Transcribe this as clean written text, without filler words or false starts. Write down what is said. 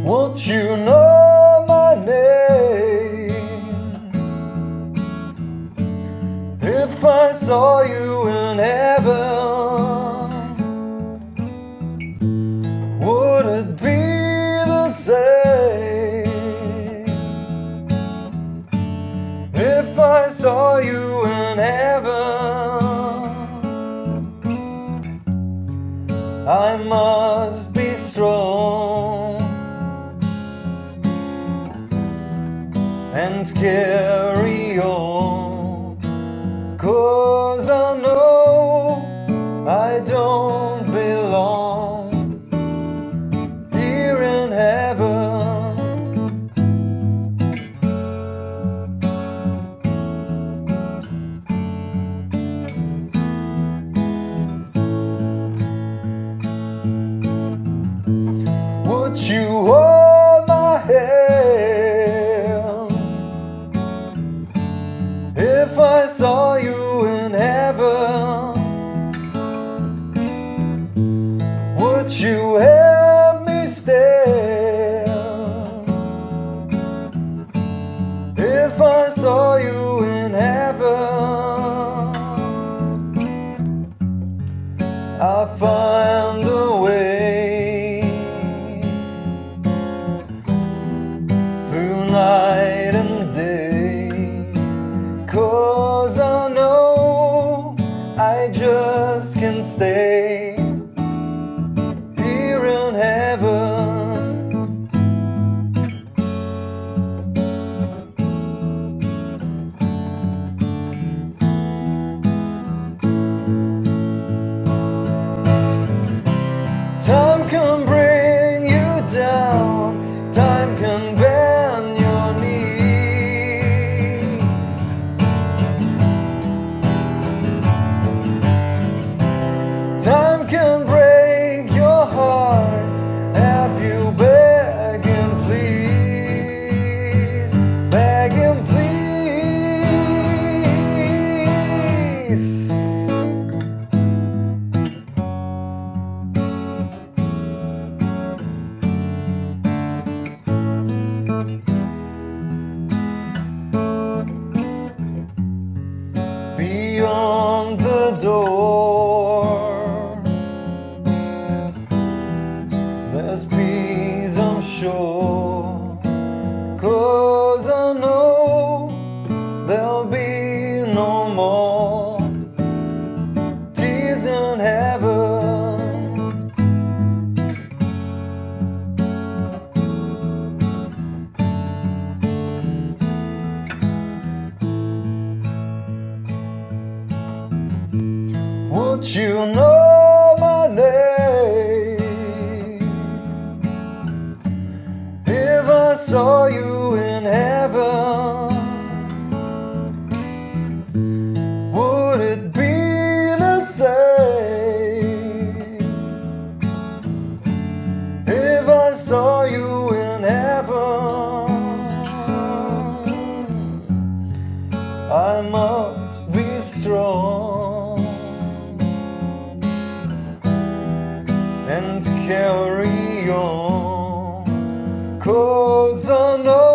Would you know my name if I saw you in heaven? Would it be the same if I saw you in heaven? I must be strong and carry on, 'cause I know I don't belong here in heaven. Would you hold my hand if I saw you in heaven? Would you help me stand if I saw you in heaven? I find a way through night and day, 'cause I know I just can't stay here in heaven. Time can bring you down, time can bend your knees. Time can break your heart, have you begging please, begging please. Beyond the door, there's peace, I'm sure, 'cause I know there'll be no more tears in heaven. Would you know my name if I saw you in heaven? Would it be the same if I saw you in heaven? I must be strong and carry on, 'cause I know